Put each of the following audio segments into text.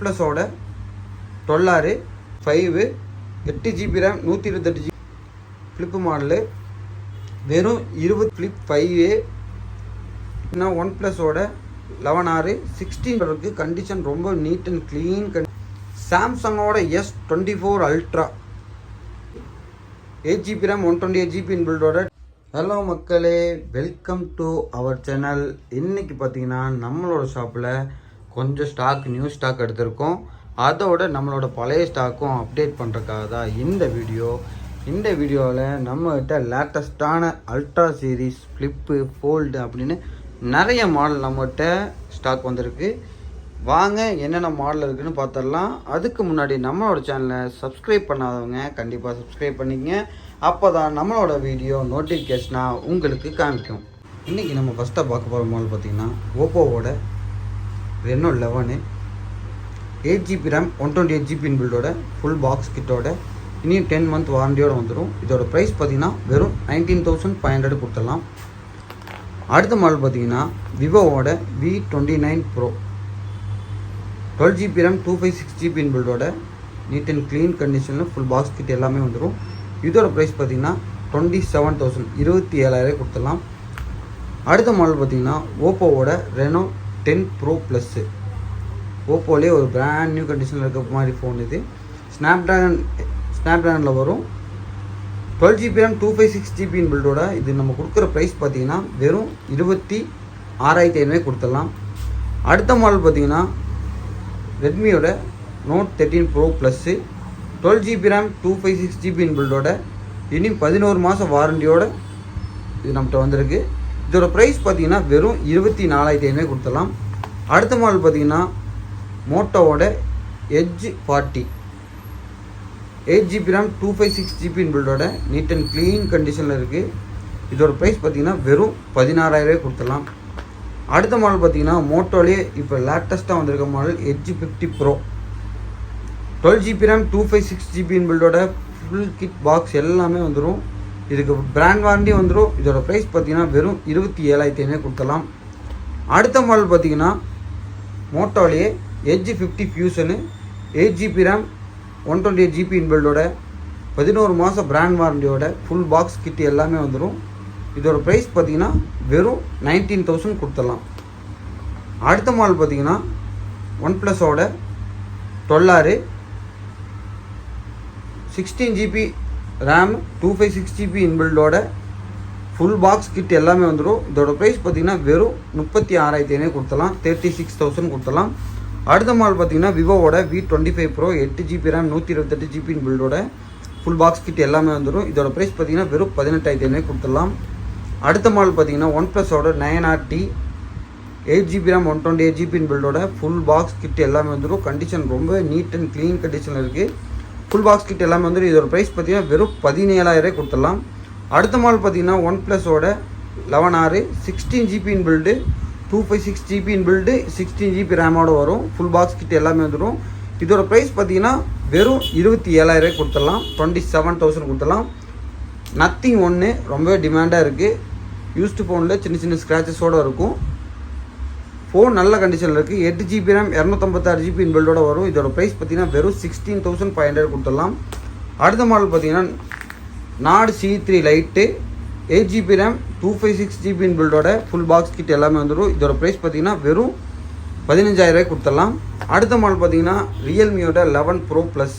ப்ளஸோட 12R 5 8GB RAM 128GB flip model வெறும் 20 flip 5A. இன்னும் one ப்ளஸோட 11R 16 இருக்குது. கண்டிஷன் ரொம்ப நீட் அண்ட் க்ளீன். சாம்சங்கோட S24 Ultra 8GB RAM 128GB இன்பில்டோட. ஹலோ மக்களே, வெல்கம் டு அவர் சேனல். இன்றைக்கி பார்த்தீங்கன்னா நம்மளோட ஷாப்பில் கொஞ்சம் நியூ ஸ்டாக் எடுத்திருக்கோம். அதோட நம்மளோட பழைய ஸ்டாக்கும் அப்டேட் பண்ணுறதுக்காக தான் இந்த வீடியோ. இந்த வீடியோவில் நம்மகிட்ட லேட்டஸ்ட்டான அல்ட்ரா சீரீஸ் ஃப்ளிப்பு ஃபோல்டு அப்படின்னு நிறைய மாடல் நம்மகிட்ட ஸ்டாக் வந்திருக்கு. வாங்க என்னென்ன மாடல் இருக்குதுன்னு பார்த்துடலாம். அதுக்கு முன்னாடி நம்மளோட சேனலை சப்ஸ்கிரைப் பண்ணாதவங்க கண்டிப்பாக சப்ஸ்கிரைப் பண்ணிக்கங்க. அப்போ தான் நம்மளோட வீடியோ நோட்டிஃபிகேஷனாக உங்களுக்கு காமிக்கும். இன்றைக்கி நம்ம ஃபஸ்ட்டாக பார்க்க போகிற மாடல் பார்த்திங்கன்னா ஓப்போவோட ரெனோ 11 8GB RAM 128GB இன்பில்டோட ஃபுல் பாக்ஸ் கிட்டோட இனியும் 10 month வாரண்டியோடு வந்துடும். இதோட ப்ரைஸ் பார்த்திங்கன்னா வெறும் 19,500 கொடுத்துடலாம். அடுத்த மாடல் பார்த்திங்கன்னா விவோவோட V29 Pro 12GB RAM 256GB இன்பில்டோட நீட் அண்ட் க்ளீன் கண்டிஷனில் ஃபுல் பாக்ஸ் கிட் எல்லாமே வந்துடும். இதோட ப்ரைஸ் பார்த்திங்கன்னா 27,000 27,000 கொடுத்துடலாம். அடுத்த மாடல் பார்த்திங்கன்னா ஓப்போவோட ரெனோ 10 Pro Plus. ஓப்போலே ஒரு பிராண்ட் நியூ கண்டிஷனில் இருக்க மாதிரி ஃபோன் இது. ஸ்னாப்ட்ராகனில் வரும். 12GB RAM 256GB இன்பில்டோட இது நம்ம கொடுக்குற ப்ரைஸ் பார்த்திங்கன்னா வெறும் 26,500 கொடுத்துடலாம். அடுத்த மாடல் பார்த்திங்கன்னா ரெட்மியோட Note 13 Pro Plus 12GB RAM 256GB இன்பில்டோட இனி 11 மாதம் வாரண்டியோட இது நம்மகிட்ட வந்திருக்கு. இதோட ப்ரைஸ் பார்த்திங்கன்னா வெறும் 24,500 கொடுத்துடலாம். அடுத்த மாடல் பார்த்திங்கன்னா மோட்டோவோட எட்ஜ் 40 8GB RAM 256GB இன்பில்டோட நீட் அண்ட் க்ளீன் கண்டிஷனில் இருக்குது. இதோட ப்ரைஸ் பார்த்திங்கன்னா வெறும் 16,000 கொடுத்துடலாம். அடுத்த மாடல் பார்த்திங்கன்னா மோட்டோலே இப்போ லேட்டஸ்ட்டாக வந்திருக்க model Edge 50 Pro 12GB RAM 256GB இன்பில்டோட ஃபுல் கிட் பாக்ஸ் எல்லாமே வந்துடும். இதுக்கு பிராண்ட் வாரண்டி வந்துடும். இதோட ப்ரைஸ் பார்த்திங்கன்னா வெறும் 27,500 கொடுத்துடலாம். அடுத்த மாடல் பார்த்திங்கன்னா மோட்டோலேயே Edge 50 Fusion 8GB RAM 128GB இன்பில்டோட 11 மாதம் பிராண்ட் வாரண்டியோட ஃபுல் பாக்ஸ் கிட் எல்லாமே வந்துடும். இதோட ப்ரைஸ் பார்த்திங்கன்னா வெறும் 19,000 கொடுத்துடலாம். அடுத்த மாடல் பார்த்திங்கன்னா ஒன் ப்ளஸோட 12R 16GB RAM 256GB இன்பில்டோட ஃபுல் பாக்ஸ் கிட் எல்லாமே வந்துடும். இதோட ப்ரைஸ் பார்த்திங்கன்னா வெறும் 36,500 கொடுத்துடலாம். 36,000 கொடுத்துடலாம். அடுத்த மாடல் பார்த்திங்கன்னா விவோவோட V25 Pro 8GB RAM 128GB இன்பில்டோட ஃபுல் பாக்ஸ் கிட் எல்லாமே வந்துடும். இதோட ப்ரைஸ் பார்த்திங்கன்னா வெறும் 18,500 கொடுத்துடலாம். அடுத்த மாடல் பார்த்திங்கன்னா ஒன் ப்ளஸோட 9RT 8GB RAM 128GB இன்பில்டோட ஃபுல் பாக்ஸ் கிட் எல்லாமே வந்துடும். கண்டிஷன் ரொம்ப நீட் அண்ட் க்ளீன் கண்டிஷனில் இருக்குது. ஃபுல் பாக்ஸ் கிட் எல்லாமே வந்துடும். இதோட ப்ரைஸ் பார்த்திங்கன்னா வெறும் 17,000 கொடுத்துடலாம். அடுத்த மாடல் பார்த்திங்கன்னா ஒன் ப்ளஸோட 11R 16GB inbuilt 256GB inbuilt 16GB ரேமோட வரும். ஃபுல் பாக்ஸ் கிட் எல்லாமே வந்துடும். இதோட ப்ரைஸ் பார்த்திங்கன்னா வெறும் 27,000 கொடுத்துடலாம். 27,000 கொடுத்துடலாம். நத்திங் 1 ரொம்ப டிமாண்டாக இருக்குது. யூஸ்டு ஃபோனில் சின்ன சின்ன ஸ்க்ராச்சஸோடு இருக்கும். ஃபோன் நல்ல கண்டிஷனில் இருக்குது. 8GB RAM 256GB இன்பில்டோட வரும். இதோட ப்ரைஸ் பார்த்திங்கன்னா வெறும் 16,500 கொடுத்துடலாம். அடுத்த மாடல் பார்த்திங்கன்னா Nord C3 Lite 8GB RAM 256GB இன்பில்டோட ஃபுல் பாக்ஸ் கிட் எல்லாமே வந்துடும். இதோட ப்ரைஸ் பார்த்திங்கன்னா வெறும் 15,000 கொடுத்துடலாம். அடுத்த மாடல் பார்த்திங்கன்னா ரியல்மியோட 11 Pro Plus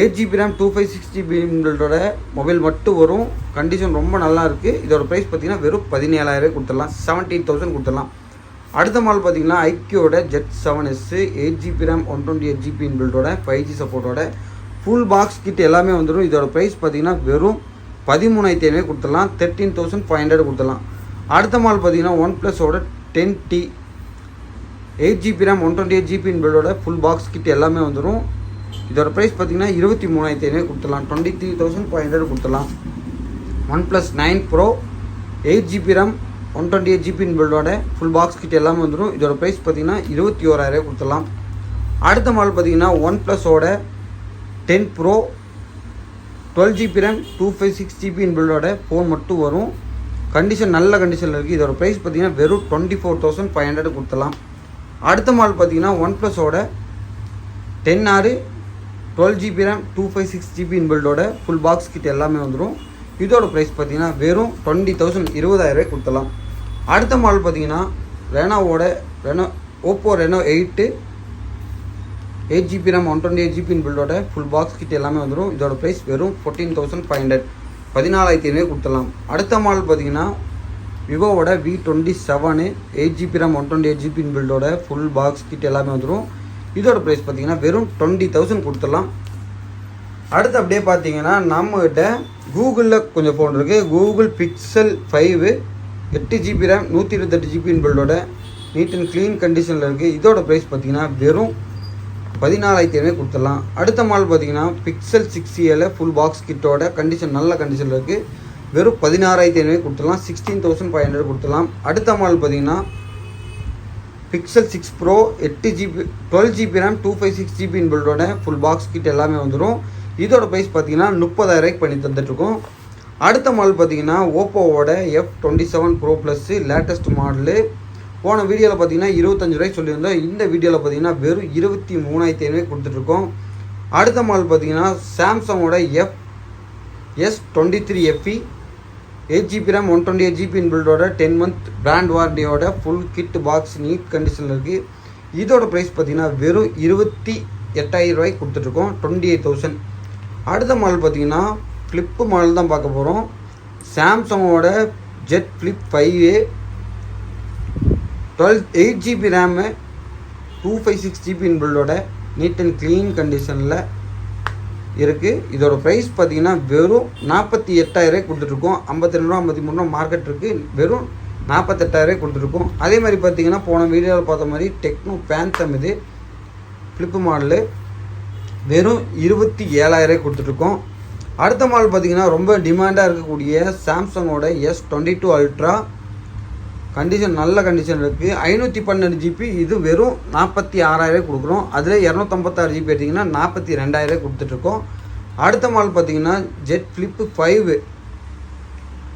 8GB RAM 256GB இன்பில்டோட மொபைல் மட்டும் வரும். கண்டிஷன் ரொம்ப நல்லா இருக்குது. இதோட ப்ரைஸ் பார்த்திங்கன்னா வெறும் 17,000 கொடுத்துடலாம். 17,000 கொடுத்துடலாம். அடுத்த மாடல் பார்த்திங்கன்னா ஐக்யூவோட Z7S 8GB RAM 128GB இன்பில்டோட 5G சப்போர்ட்டோட ஃபுல் பாக்ஸ் கிட் எல்லாமே வந்துடும். இதோட ப்ரைஸ் பார்த்திங்கன்னா வெறும் 13,500 கொடுத்துடலாம். 13,500 கொடுத்துடலாம். அடுத்த மாடல் பார்த்திங்கன்னா ஒன் ப்ளஸோட 10T 8GB RAM 128GB இன்பில்டோட ஃபுல் பாக்ஸ் கிட் எல்லாமே வந்துடும். இதோட ப்ரைஸ் பார்த்திங்கன்னா 23,500 கொடுத்துடலாம். 23,500 கொடுத்துடலாம். OnePlus 9 Pro 8GB RAM 128GB இன்பில்டோட ஃபுல் பாக்ஸ் கிட் எல்லாமே வந்துடும். இதோட ப்ரைஸ் பார்த்திங்கன்னா 21,000 கொடுத்துடலாம். அடுத்த மாடல் பார்த்திங்கன்னா ஒன் ப்ளஸோட 10 Pro 12GB RAM 256GB இன்பில்டோட ஃபோன் மட்டும் வரும். கண்டிஷன் நல்ல கண்டிஷனில் இருக்குது. இதோட ப்ரைஸ் பார்த்திங்கன்னா வெறும் 24,500 கொடுத்துடலாம். அடுத்த மாடல் பார்த்திங்கன்னா ஒன் ப்ளஸோட 10R 12GB RAM 256GB இன்பில்டோட ஃபுல் பாக்ஸ் கிட் எல்லாமே வந்துடும். இதோட ப்ரைஸ் பார்த்தீங்கன்னா வெறும் 20,000 20,000 கொடுத்துடலாம். அடுத்த மாடல் பார்த்தீங்கன்னா Oppo Reno 8GB RAM 128GB இன்பில்டோட ஃபுல் பாக்ஸ் கிட் எல்லாமே வந்துடும். இதோட ப்ரைஸ் வெறும் 14,500 14,500 கொடுத்துடலாம். அடுத்த மாடல் பார்த்தீங்கன்னா விவோவோட V27 8GB RAM 128GB இன்பில்டோட ஃபுல் பாக்ஸ் கிட் எல்லாமே வந்துடும். இதோட ப்ரைஸ் பார்த்தீங்கன்னா வெறும் 20,000 கொடுத்துடலாம். அடுத்து அப்படியே பார்த்தீங்கன்னா நம்மகிட்ட கூகுளில் கொஞ்சம் ஃபோன் இருக்குது. Google Pixel 5 8GB RAM 128GB இன்பில்டோட நீட் அண்ட் க்ளீன் கண்டிஷனில் இருக்குது. இதோட ப்ரைஸ் பார்த்தீங்கன்னா வெறும் 14,500 கொடுத்துடலாம். அடுத்த மாடல் பார்த்தீங்கன்னா பிக்சல் 6a ஃபுல் பாக்ஸ் கிட்டோட கண்டிஷன் நல்ல கண்டிஷனில் இருக்குது. வெறும் 16,500 கொடுத்துடலாம். 16,500 கொடுத்துடலாம். அடுத்த மாடல் பார்த்தீங்கன்னா Pixel 6 Pro 12GB RAM 256GB இன்பில்டோட ஃபுல் பாக்ஸ் கிட் எல்லாமே வந்துடும். இதோட ப்ரைஸ் பார்த்தீங்கன்னா 30,000 பண்ணி தந்துட்டுருக்கோம். அடுத்த மாடல் பார்த்தீங்கன்னா ஓப்போவோட F27 Pro plus latest model. போன வீடியோவில் பார்த்தீங்கன்னா 25,000 சொல்லியிருந்தோம். இந்த வீடியோவில் பார்த்தீங்கன்னா வெறும் 23,500 கொடுத்துட்ருக்கோம். அடுத்த மாடல் பார்த்தீங்கன்னா சாம்சங்கோட S23 FE 8GB RAM 128GB இன்பில்டோட 10 month பிராண்ட் வாரண்டியோட ஃபுல் கிட் பாக்ஸ் நீட் கண்டிஷனில் இருக்குது. இதோட ப்ரைஸ் பார்த்தீங்கன்னா வெறும் 28,000 கொடுத்துட்ருக்கோம். 28,000. அடுத்த மாடல் பார்த்தீங்கன்னா ஃப்ளிப்பு மாடல் தான் பார்க்க போகிறோம். சாம்சங்கோட Z Flip 5a 8GB RAM 256GB இன்பில்டோட நீட் அண்ட் க்ளீன் கண்டிஷனில் இருக்குது. இதோட ப்ரைஸ் பார்த்தீங்கன்னா வெறும் 48,000 கொடுத்துட்ருக்கோம். 52 ரூபா 53 ரூபா மார்க்கெட் இருக்குது. வெறும் 48,000 கொடுத்துட்ருக்கோம். அதே மாதிரி பார்த்தீங்கன்னா போன வீடியோவில் பார்த்த மாதிரி டெக்னோ பேந்தம் இது ஃப்ளிப்பு மாடலு வெறும் 27,000 கொடுத்துட்ருக்கோம். அடுத்த மாடல் பார்த்தீங்கன்னா ரொம்ப டிமாண்டாக இருக்கக்கூடிய சாம்சங்கோட S22 Ultra கண்டிஷன் நல்ல கண்டிஷன் இருக்குது. 512GB இது வெறும் 46,000 கொடுக்குறோம். அதில் 256GB எடுத்திங்கன்னா 42,000 கொடுத்துட்ருக்கோம். அடுத்த மாடல் பார்த்தீங்கன்னா ஜெட் ஃப்ளிப்பு 5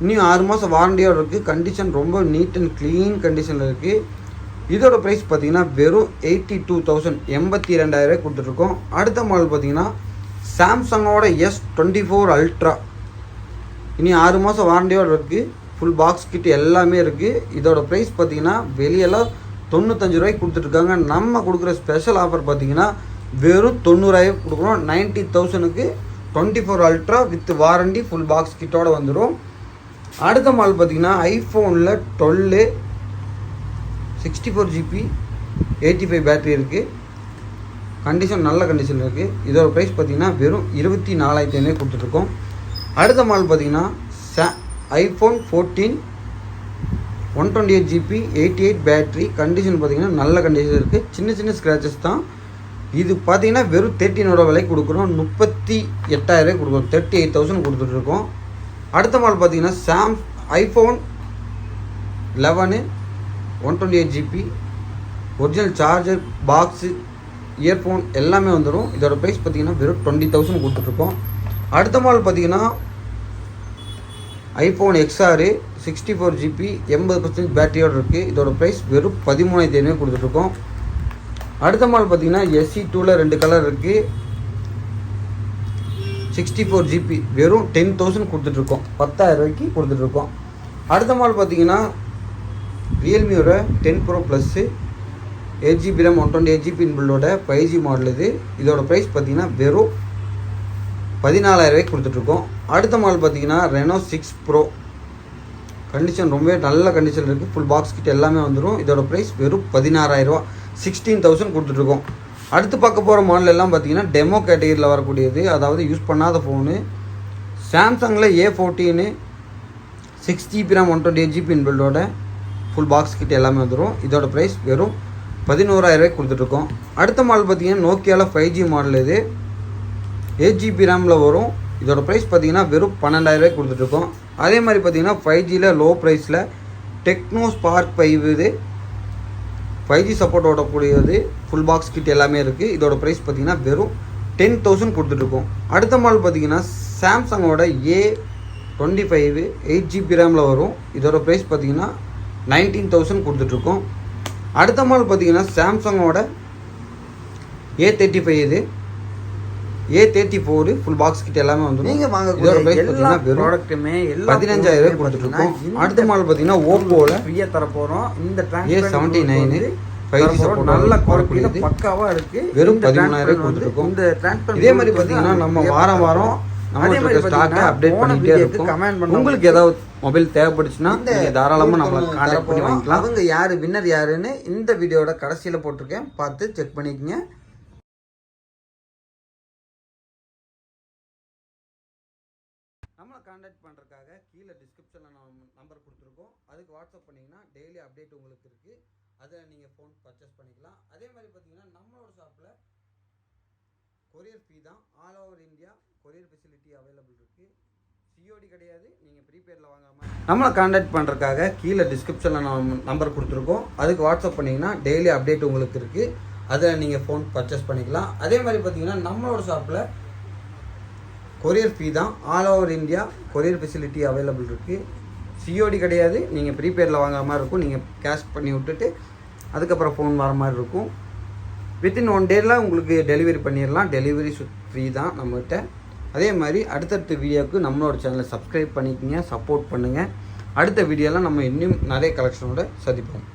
இன்னும் 6 மாதம் வாரண்டியோடு இருக்குது. கண்டிஷன் ரொம்ப நீட் அண்ட் க்ளீன் கண்டிஷனில் இருக்குது. இதோட ப்ரைஸ் பார்த்தீங்கன்னா வெறும் 82,000 82,000 கொடுத்துட்ருக்கோம். அடுத்த மாடல் பார்த்தீங்கன்னா சாம்சங்கோட S24 Ultra இனி 6 மாதம் வாரண்டியோடு இருக்குது. ஃபுல் பாக்ஸ் கிட் எல்லாமே இருக்குது. இதோட ப்ரைஸ் பார்த்தீங்கன்னா வெளியெல்லாம் 95 கொடுத்துட்ருக்காங்க. நம்ம கொடுக்குற ஸ்பெஷல் ஆஃபர் பார்த்தீங்கன்னா வெறும் 90,000 கொடுக்குறோம். 90,000க்கு 24 Ultra with warranty full box கிட்டோடு வந்துடும். அடுத்த மாடல் பார்த்தீங்கன்னா ஐஃபோனில் 12 64GB 85 பேட்டரி இருக்குது. கண்டிஷன் நல்ல கண்டிஷனில் இருக்குது. இதோட ப்ரைஸ் பார்த்தீங்கன்னா வெறும் 24,500 கொடுத்துட்ருக்கோம். அடுத்த மாடல் பார்த்தீங்கன்னா ஐஃபோன் 14 128GB 88 பேட்ரி. கண்டிஷன் பார்த்தீங்கன்னா நல்ல கண்டிஷன் இருக்குது. சின்ன சின்ன ஸ்க்ராச்சஸ் தான். இது பார்த்தீங்கன்னா வெறும் 13,000 விலை கொடுக்குறோம். 38,000 கொடுக்குறோம். 38,000 கொடுத்துட்ருக்கோம். அடுத்த மாடல் பார்த்தீங்கன்னா iPhone 11 128GB original charger box earphone எல்லாமே வந்துடும். இதோட ப்ரைஸ் பார்த்தீங்கன்னா வெறும் 20,000 கொடுத்துட்ருக்கோம். அடுத்த மாடல் பார்த்தீங்கன்னா ஐஃபோன் XR 64GB 80% பேட்டரியோடு இருக்குது. இதோட ப்ரைஸ் வெறும் 13,500 கொடுத்துட்ருக்கோம். அடுத்த மாடல் பார்த்தீங்கன்னா SE2ல் 2 கலர் இருக்குது. 64GB வெறும் 10,000 கொடுத்துட்ருக்கோம். 10,000 கொடுத்துட்ருக்கோம். அடுத்த மாடல் பார்த்தீங்கன்னா ரியல்மியோட 10 Pro plus 8GB RAM 128GB இன்பில்டோட 5G model இது. இதோட ப்ரைஸ் பார்த்தீங்கன்னா வெறும் 14,000 கொடுத்துட்ருக்கோம். அடுத்த மாடல் பார்த்தீங்கன்னா ரெனோ 6 Pro கண்டிஷன் ரொம்ப நல்ல கண்டிஷனில் இருக்குது. ஃபுல் பாக்ஸ் கிட் எல்லாமே வந்துடும். இதோட ப்ரைஸ் வெறும் 16,000 16,000 கொடுத்துட்ருக்கோம். அடுத்து பார்க்க போகிற மாடல் எல்லாம் பார்த்தீங்கன்னா டெமோ கேட்டகரியில் வரக்கூடியது, அதாவது யூஸ் பண்ணாத ஃபோனு. சாம்சங்கில் A14 6GB RAM 128GB இன்பில்டோட ஃபுல் பாக்ஸ் கிட் எல்லாமே வந்துடும். இதோட ப்ரைஸ் வெறும் 11,000 கொடுத்துட்ருக்கோம். அடுத்த மாடல் பார்த்தீங்கன்னா நோக்கியாவில் 5G மாடல் இது 8GB ரேமில் வரும். இதோட ப்ரைஸ் பார்த்தீங்கன்னா வெறும் 12,000 கொடுத்துட்ருக்கோம். அதே மாதிரி பார்த்தீங்கன்னா 5Gயில் லோ ப்ரைஸில் டெக்னோ ஸ்பார்க் 5 இது 5G சப்போர்ட் ஓடக்கூடியது. ஃபுல் பாக்ஸ் கிட் எல்லாமே இருக்குது. இதோட ப்ரைஸ் பார்த்தீங்கன்னா வெறும் 10,000 கொடுத்துட்ருக்கோம். அடுத்த மாடல் பார்த்தீங்கன்னா சாம்சங்கோட A25 8GB ரேமில் வரும். இதோட ப்ரைஸ் பார்த்தீங்கன்னா 19,000 கொடுத்துட்ருக்கோம். அடுத்த மாடல் பார்த்தீங்கன்னா சாம்சங்கோட A35 இது, A34 ஃபுல் பாக்ஸ் கிட்ட எல்லாமே வந்துடும். நீங்கள் வாங்க இதோட ப்ரைஸ் பார்த்தீங்கன்னா வெறும் ப்ராடக்ட்டுமே 15,000 கொடுத்துருக்கோம். அடுத்த மாடல் பார்த்தீங்கன்னா ஓப்போவில் ஃப்ரீயாக தர போகிறோம். இந்த A79 5G சப்போர்ட் நல்ல குவாலிட்டியில் பக்காவாக இருக்குது. வெறும் 13,000 கொடுத்துருக்கோம். இந்த டிரான்ஸ்பர் இதே மாதிரி பார்த்தீங்கன்னா நம்ம வாரம் நம்ம ஸ்டாக்கை அப்டேட் பண்ணிட்டே இருக்கோம். கமெண்ட் பண்ண உங்களுக்கு ஏதாவது மொபைல் தேவைப்படுச்சுன்னா நீங்கள் தாராளமாக நம்மளை கான்டாக்ட் பண்ணி வாங்கிக்கலாம். அவங்க யார் வின்னர் யாருன்னு இந்த வீடியோட கடைசியில் போட்டிருக்கேன், பார்த்து செக் பண்ணிக்கங்க. நம்மளை கான்டாக்ட் பண்ணுறதுக்காக கீழே டிஸ்கிரிப்ஷனில் நம்பர் கொடுத்துருக்கோம். அதுக்கு வாட்ஸ்அப் பண்ணிங்கன்னா டெய்லி அப்டேட் உங்களுக்கு இருக்குது. அதை நீங்கள் ஃபோன் பர்ச்சேஸ் பண்ணிக்கலாம். அதே மாதிரி பார்த்தீங்கன்னா நம்மளோட ஷாப்பில் கொரியர் ஃபீ தான். All over India courier facility available இருக்குது. சிஓடி கிடையாது. நீங்கள் ப்ரீபெய்டில் வாங்காமல் நம்மளை கான்டாக்ட் பண்ணுறதுக்காக கீழே டிஸ்கிரிப்ஷனில் நம்பர் கொடுத்துருக்கோம். அதுக்கு வாட்ஸ்அப் பண்ணிங்கன்னா டெய்லி அப்டேட் உங்களுக்கு இருக்குது. அதை நீங்கள் ஃபோன் பர்ச்சேஸ் பண்ணிக்கலாம். அதே மாதிரி பார்த்தீங்கன்னா நம்மளோட ஷாப்பில் கொரியர் ஃபீ தான். All over India courier facility available இருக்குது. சிஓடி கிடையாது. நீங்கள் ப்ரீபெய்டில் வாங்குற மாதிரி இருக்கும். நீங்கள் கேஷ் பண்ணி விட்டுட்டு அதுக்கப்புறம் ஃபோன் வர மாதிரி இருக்கும். வித்தின் 1 டேயில் உங்களுக்கு டெலிவரி பண்ணிடலாம். டெலிவரி ஃப்ரீ தான் நம்மகிட்ட. அதே மாதிரி அடுத்தடுத்த வீடியோவுக்கு நம்மளோட சேனலை சப்ஸ்கிரைப் பண்ணிக்கங்க, சப்போர்ட் பண்ணுங்கள். அடுத்த வீடியோவில் நம்ம இன்னும் நிறைய கலெக்ஷனோட சந்திப்போம்.